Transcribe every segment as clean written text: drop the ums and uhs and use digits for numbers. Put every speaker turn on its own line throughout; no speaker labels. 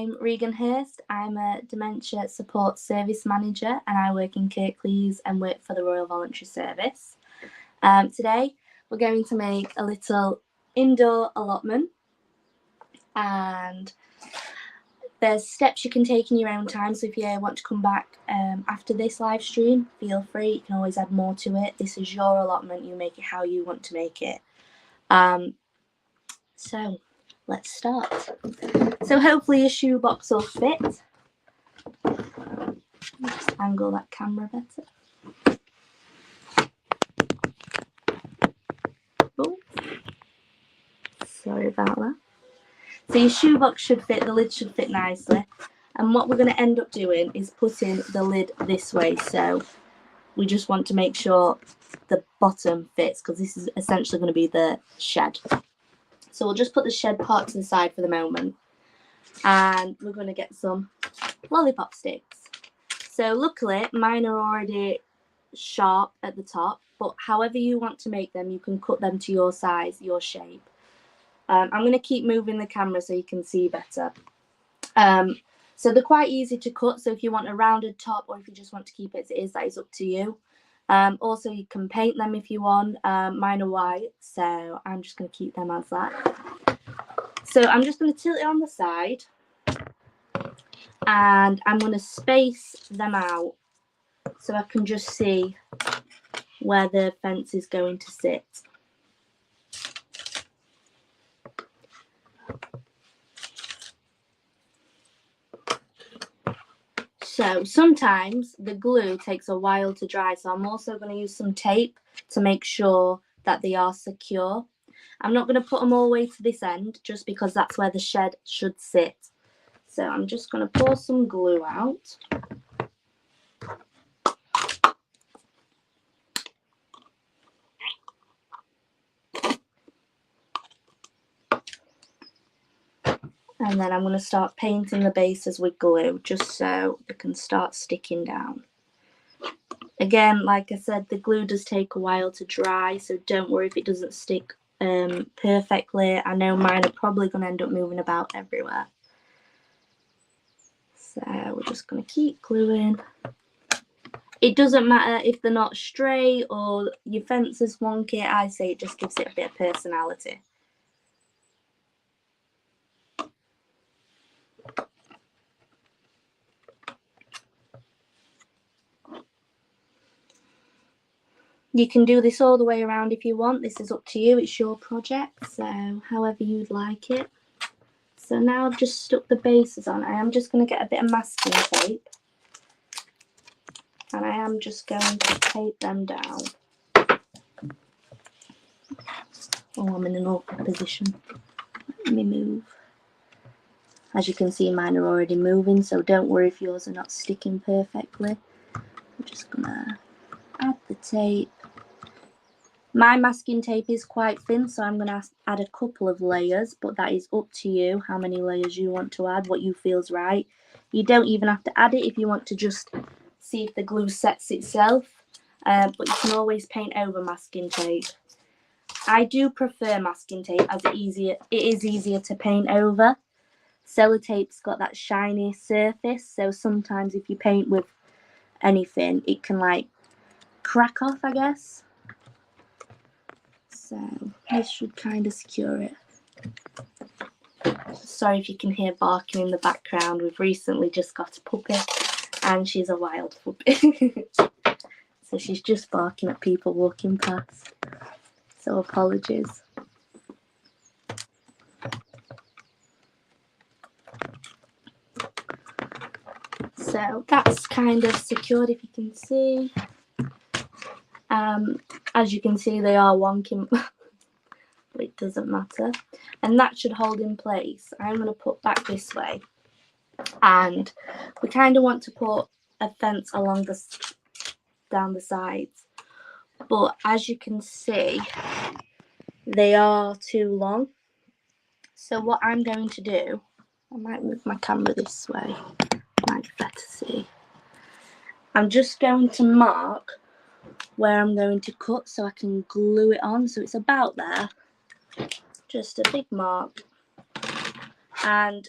I'm Regan Hirst. I'm a Dementia Support Service Manager and I work in Kirklees and work for the Royal Voluntary Service. Today we're going to make a little indoor allotment, and there's steps you can take in your own time, so if you want to come back after this live stream, feel free. You can always add more to it. This is your allotment, you make it how you want to make it. So let's start. So hopefully your shoebox will fit. Just angle that camera better. Oh, sorry about that. So your shoebox should fit, the lid should fit nicely. And what we're going to end up doing is putting the lid this way. So we just want to make sure the bottom fits, because this is essentially going to be the shed. So we'll just put the shed part to the side for the moment. And we're going to get some lollipop sticks. So luckily mine are already sharp at the top, but however you want to make them, you can cut them to your size, your shape. I'm going to keep moving the camera so you can see better. So they're quite easy to cut, so if you want a rounded top or if you just want to keep it as it is, that is up to you. Also you can paint them if you want. Mine are white, so I'm just going to keep them as that. So I'm just going to tilt it on the side and I'm going to space them out so I can just see where the fence is going to sit. So sometimes the glue takes a while to dry, so I'm also going to use some tape to make sure that they are secure. I'm not going to put them all the way to this end just because that's where the shed should sit. So I'm just going to pour some glue out. And then I'm going to start painting the bases with glue just so they can start sticking down. Again, like I said, the glue does take a while to dry, so don't worry if it doesn't stick perfectly. I know mine are probably going to end up moving about everywhere. So we're just going to keep gluing. It doesn't matter if they're not straight or your fence is wonky. I say it just gives it a bit of personality. You can do this all the way around if you want. This is up to you. It's your project, so however you'd like it. So now I've just stuck the bases on. I am just going to get a bit of masking tape. And I am just going to tape them down. Oh, I'm in an awkward position. Let me move. As you can see, mine are already moving, so don't worry if yours are not sticking perfectly. I'm just going to add the tape. My masking tape is quite thin, so I'm going to add a couple of layers, but that is up to you how many layers you want to add, what you feel's right. You don't even have to add it if you want to just see if the glue sets itself, but you can always paint over masking tape. I do prefer masking tape as it is easier to paint over. Sellotape's got that shiny surface, so sometimes if you paint with anything, it can like crack off, I guess. So this should kind of secure it. Sorry if you can hear barking in the background. We've recently just got a puppy and she's a wild puppy. So she's just barking at people walking past. So apologies. So that's kind of secured if you can see. As you can see, they are wonky, but it doesn't matter. And that should hold in place. I'm going to put back this way. And we kind of want to put a fence along down the sides. But as you can see, they are too long. So what I'm going to do, I might move my camera this way. Might be better to see. I'm just going to mark where I'm going to cut so I can glue it on. So it's about there. Just a big mark. And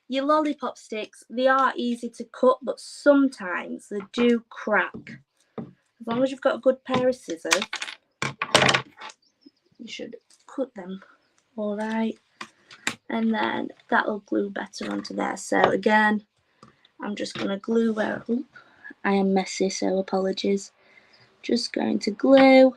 your lollipop sticks, they are easy to cut, but sometimes they do crack. As long as you've got a good pair of scissors, you should cut them all right. And then that'll glue better onto there. So again, I'm just going to glue where, I am messy, so apologies. Just going to glue.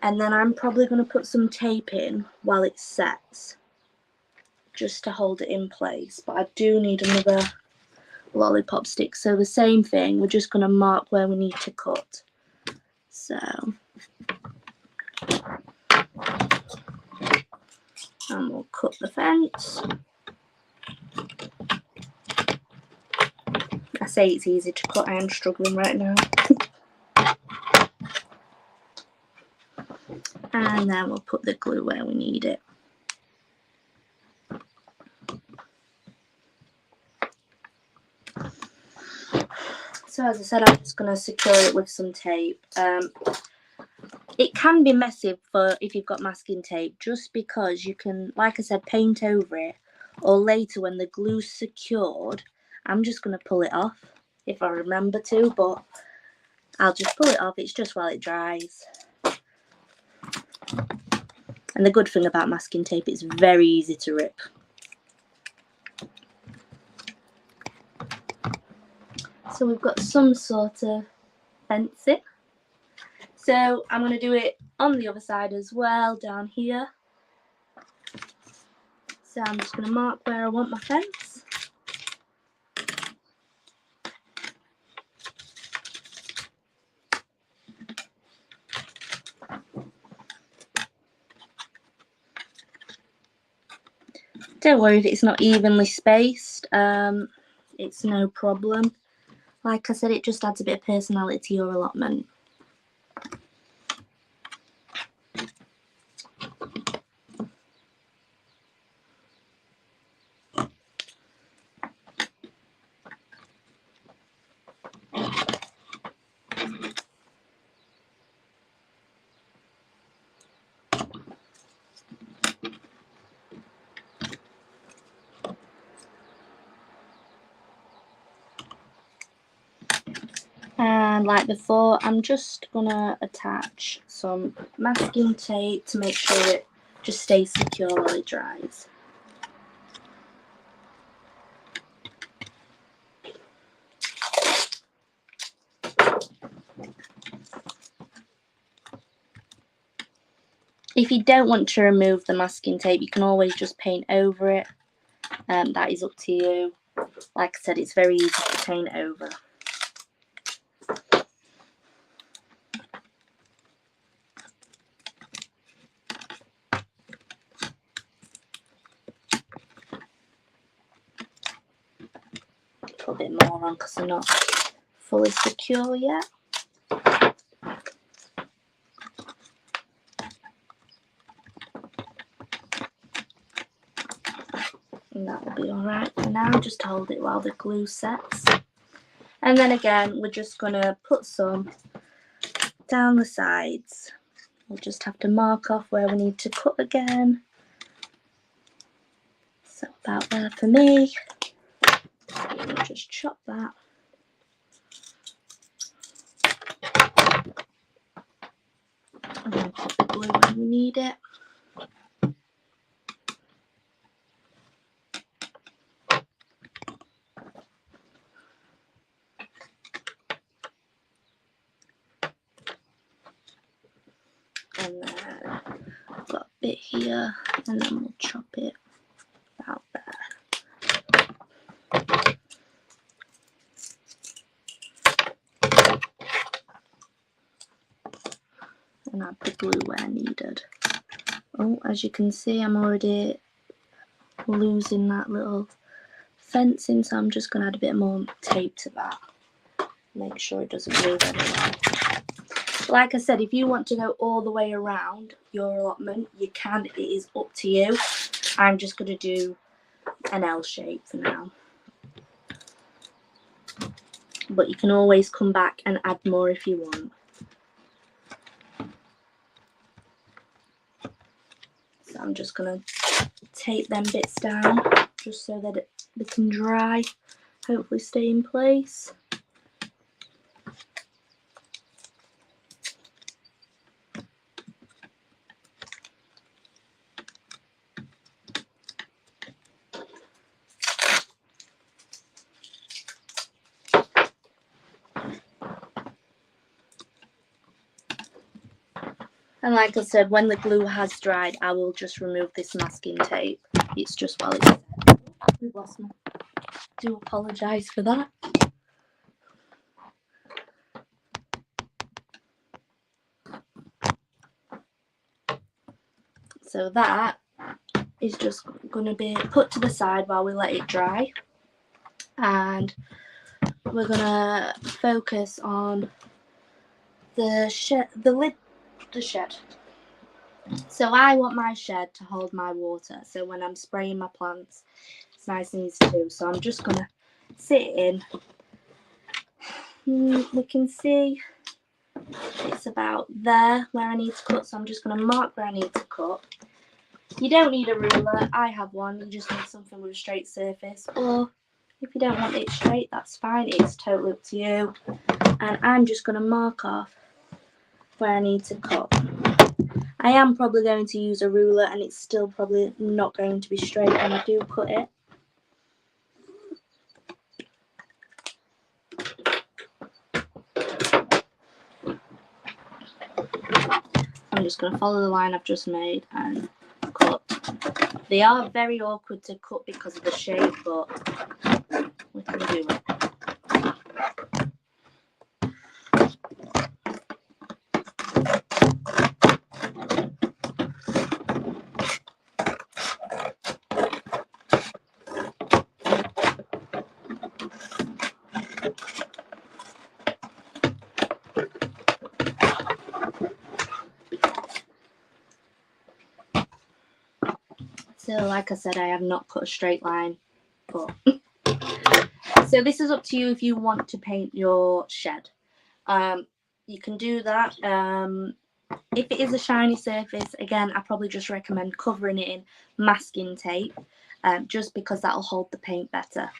And then I'm probably going to put some tape in while it sets, just to hold it in place. But I do need another lollipop stick. So the same thing, we're just going to mark where we need to cut. So, and we'll cut the fence. I say it's easy to cut, I am struggling right now. And then we'll put the glue where we need it. So as I said, I'm just going to secure it with some tape. It can be messy for if you've got masking tape, just because you can, like I said, paint over it, or later when the glue's secured, I'm just going to pull it off if I remember to, but I'll just pull it off. It's just while it dries. And the good thing about masking tape, it's very easy to rip. So we've got some sort of fencing. So I'm going to do it on the other side as well, down here. So I'm just going to mark where I want my fence. Don't worry if it's not evenly spaced, it's no problem. Like I said, it just adds a bit of personality to your allotment. And like before, I'm just gonna attach some masking tape to make sure it just stays secure while it dries. If you don't want to remove the masking tape, you can always just paint over it. That is up to you. Like I said, it's very easy to paint over. Put a bit more on because they're not fully secure yet. And that will be alright for now. Just hold it while the glue sets. And then again, we're just going to put some down the sides. We'll just have to mark off where we need to cut again. So about there for me. We'll just chop that. And then put the glue when we need it. And then I've got a bit here, and then we'll chop it about there. And add the glue where needed. Oh, as you can see, I'm already losing that little fencing, so I'm just going to add a bit more tape to that. Make sure it doesn't move anywhere. Like I said, if you want to go all the way around your allotment, you can. It is up to you. I'm just going to do an L shape for now. But you can always come back and add more if you want. So I'm just going to tape them bits down. just so that they can dry, hopefully stay in place. And like I said, when the glue has dried, I will just remove this masking tape. It's just while it's set. We've lost me. Do apologise for that. So that is just going to be put to the side while we let it dry. And we're going to focus on the shed. So I want my shed to hold my water. So when I'm spraying my plants, it's nice and easy to do. So I'm just going to sit it in. We can see it's about there where I need to cut. So I'm just going to mark where I need to cut. You don't need a ruler. I have one. You just need something with a straight surface. Or if you don't want it straight, that's fine. It's totally up to you. And I'm just going to mark off where I need to cut. I am probably going to use a ruler and it's still probably not going to be straight when I do cut it. I'm just going to follow the line I've just made and cut. They are very awkward to cut because of the shape, but we can do it. So like I said, I have not cut a straight line, but so this is up to you if you want to paint your shed. You can do that. If it is a shiny surface, again, I probably just recommend covering it in masking tape, just because that'll hold the paint better.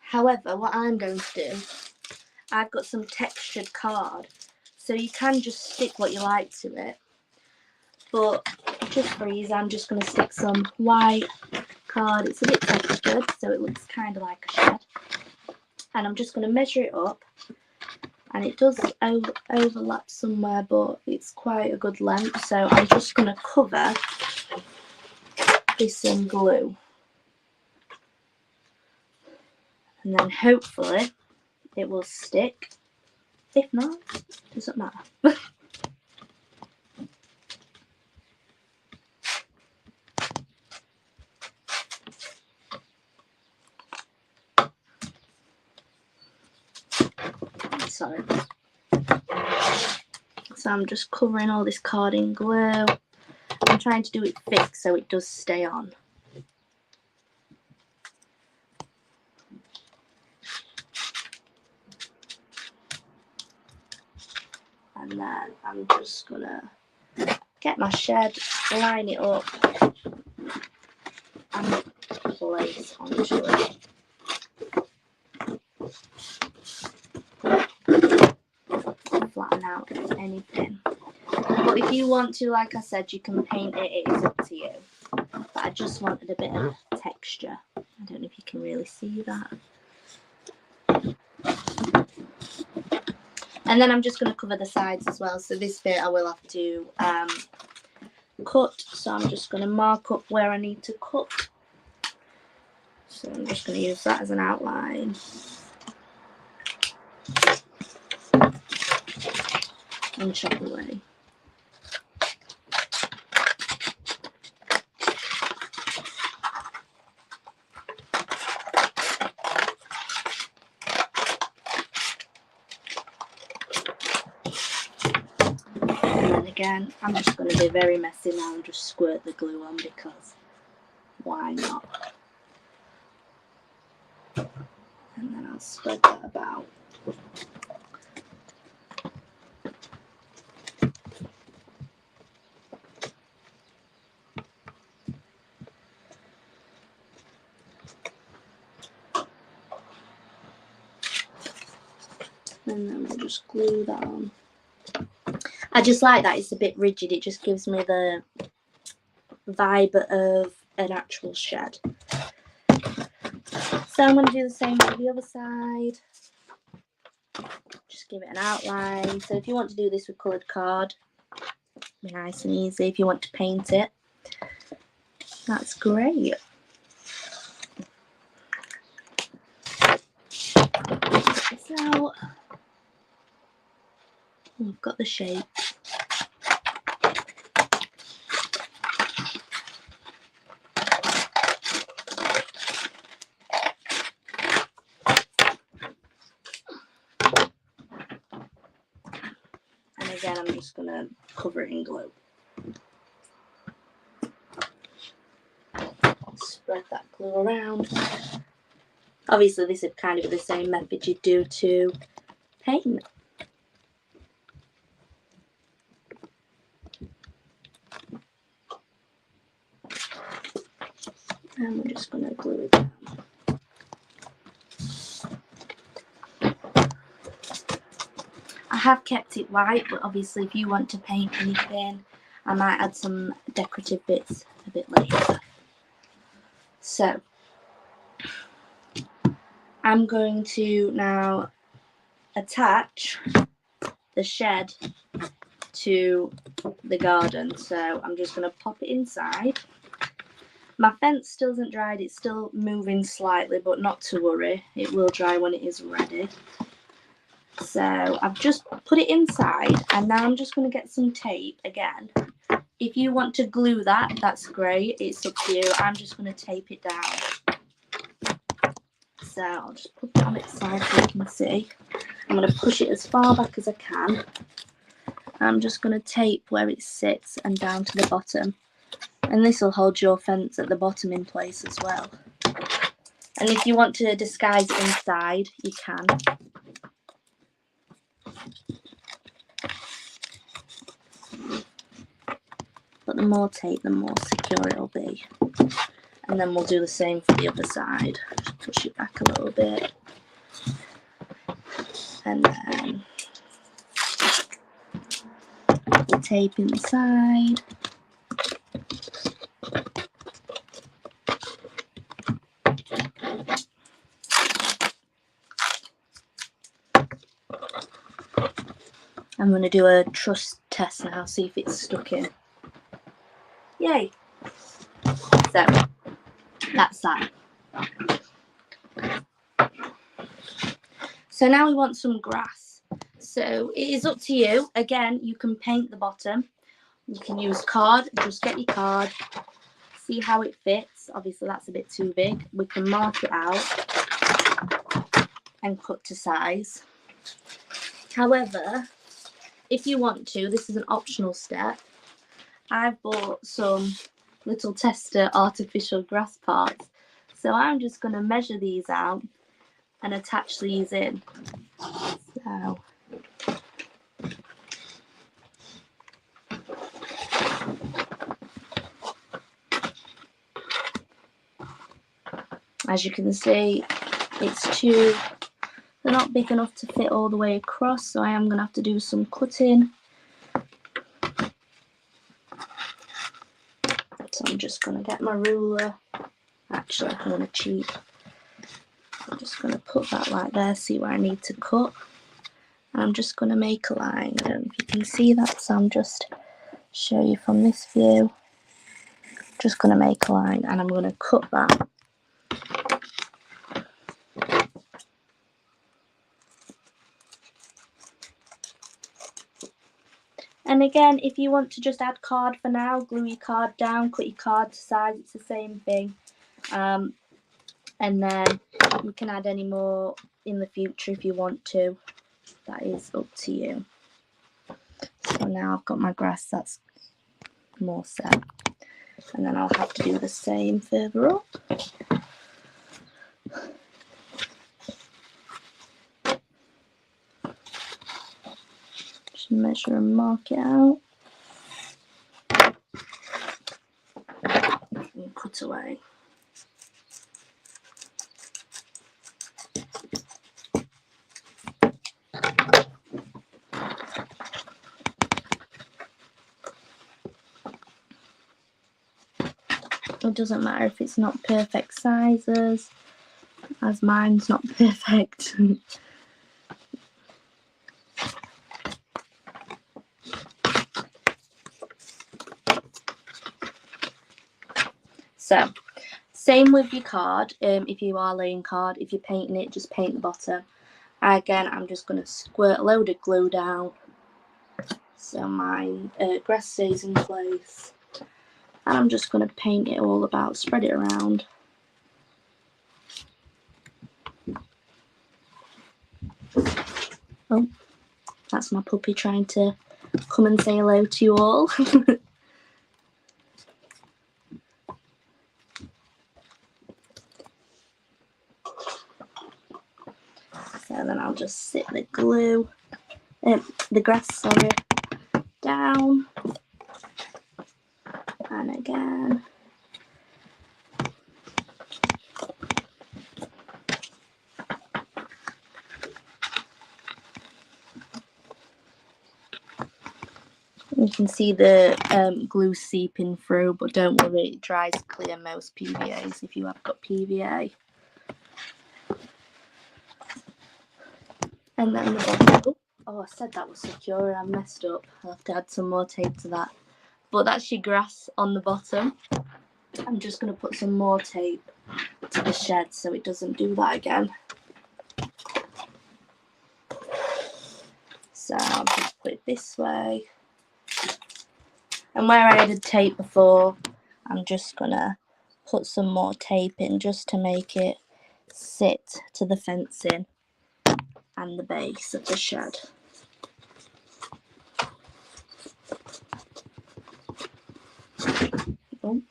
However, what I'm going to do, I've got some textured card, so you can just stick what you like to it. But just for ease, I'm just going to stick some white card. It's a bit textured, so it looks kind of like a shed. And I'm just going to measure it up. And it does overlap somewhere, but it's quite a good length. So I'm just going to cover this in glue. And then hopefully it will stick. If not, it doesn't matter. Sorry. So I'm just covering all this card in glue. I'm trying to do it thick so it does stay on. And then I'm just gonna get my shed, line it up, and place onto it. Flatten out anything. But if you want to, like I said, you can paint it. It is up to you. But I just wanted a bit of texture. I don't know if you can really see that. And then I'm just going to cover the sides as well. So this bit I will have to cut. So I'm just going to mark up where I need to cut. So I'm just going to use that as an outline. And chop away. And again, I'm just going to be very messy now and just squirt the glue on because why not? And then I'll spread that about. And then we'll just glue that on. I just like that, it's a bit rigid, it just gives me the vibe of an actual shed. So I'm going to do the same for the other side. Just give it an outline. So if you want to do this with coloured card, nice and easy. If you want to paint it, that's great. So we've got the shape. And again, I'm just going to cover it in glue. Spread that glue around. Obviously, this is kind of the same method you do to paint. And we're just going to glue it down. I have kept it white, but obviously if you want to paint anything, I might add some decorative bits a bit later. So, I'm going to now attach the shed to the garden. So I'm just going to pop it inside. My fence still isn't dried, it's still moving slightly, but not to worry, it will dry when it is ready. So I've just put it inside, and now I'm just going to get some tape again. If you want to glue that, that's great, it's up to you. I'm just going to tape it down. So I'll just put it on its side so you can see. I'm going to push it as far back as I can. I'm just going to tape where it sits and down to the bottom. And this will hold your fence at the bottom in place as well. And if you want to disguise it inside, you can. But the more tape, the more secure it'll be. And then we'll do the same for the other side. Just push it back a little bit. And then put the tape inside. I'm going to do a truss test now, see if it's stuck in. Yay! So, that's that. So now we want some grass. So it is up to you. Again, you can paint the bottom. You can use card. Just get your card. See how it fits. Obviously, that's a bit too big. We can mark it out and cut to size. However, if you want to, this is an optional step. I've bought some little tester artificial grass parts. So I'm just going to measure these out and attach these in. So as you can see, they're not big enough to fit all the way across, so I am going to have to do some cutting. So I'm just going to get my ruler. Actually, I'm going to cheat. I'm just going to put that right there, see where I need to cut. And I'm just going to make a line. I don't know if you can see that, so I'm just show you from this view. Just going to make a line, and I'm going to cut that. And again, if you want to just add card for now, glue your card down, cut your card to size, it's the same thing. And then you can add any more in the future if you want to. That is up to you. So now I've got my grass, that's more set. And then I'll have to do the same further up. Just measure and mark it out. And cut away. It doesn't matter if it's not perfect sizes, as mine's not perfect. So, same with your card. If you are laying card, if you're painting it, just paint the bottom. Again, I'm just going to squirt a load of glue down so my grass stays in place. And I'm just going to paint it all about, spread it around. Oh, that's my puppy trying to come and say hello to you all. So then I'll just sit the glue, the grass, sorry, down, and again. You can see the glue seeping through, but don't worry, it dries clear most PVAs if you have got PVA. And then the bottom. Oh, I said that was secure. I messed up. I'll have to add some more tape to that. But that's your grass on the bottom. I'm just going to put some more tape to the shed so it doesn't do that again. So I'll just put it this way. And where I added tape before, I'm just going to put some more tape in just to make it sit to the fencing and the base of the shed. Oh.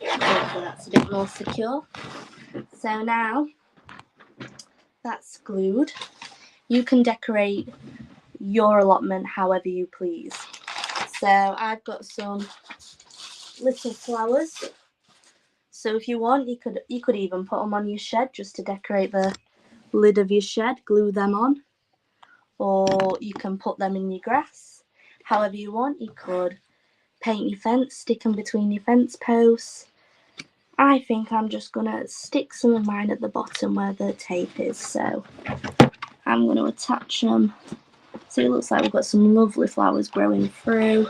Hopefully that's a bit more secure. So now that's glued, you can decorate your allotment however you please. So I've got some little flowers. So if you want, you could even put them on your shed just to decorate the lid of your shed, glue them on. Or you can put them in your grass. However you want, you could paint your fence, stick them between your fence posts. I think I'm just going to stick some of mine at the bottom where the tape is. So I'm going to attach them. So it looks like we've got some lovely flowers growing through.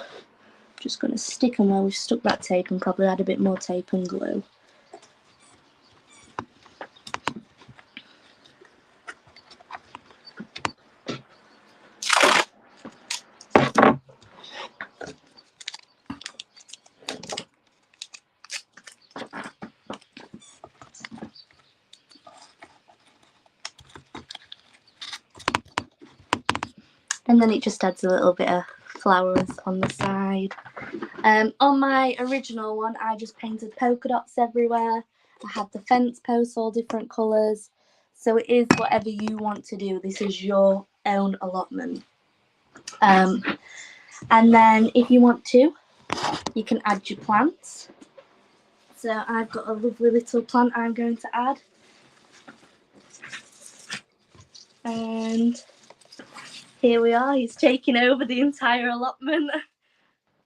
Just going to stick them where we've stuck that tape and probably add a bit more tape and glue. And then it just adds a little bit of flowers on the side. On my original one, I just painted polka dots everywhere. I had the fence posts all different colours. So it is whatever you want to do. This is your own allotment. And then if you want to, you can add your plants. So I've got a lovely little plant I'm going to add. And here we are, he's taking over the entire allotment.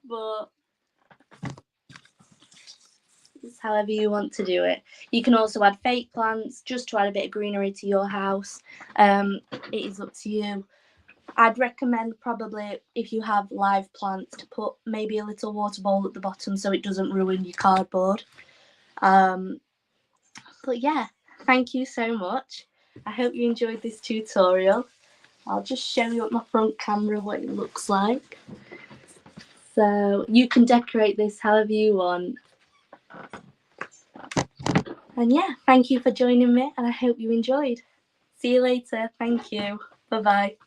But it's however you want to do it. You can also add fake plants just to add a bit of greenery to your house. It is up to you. I'd recommend probably if you have live plants to put maybe a little water bowl at the bottom so it doesn't ruin your cardboard. But yeah, thank you so much. I hope you enjoyed this tutorial. I'll just show you on my front camera what it looks like. So you can decorate this however you want. And yeah, thank you for joining me and I hope you enjoyed. See you later. Thank you. Bye-bye.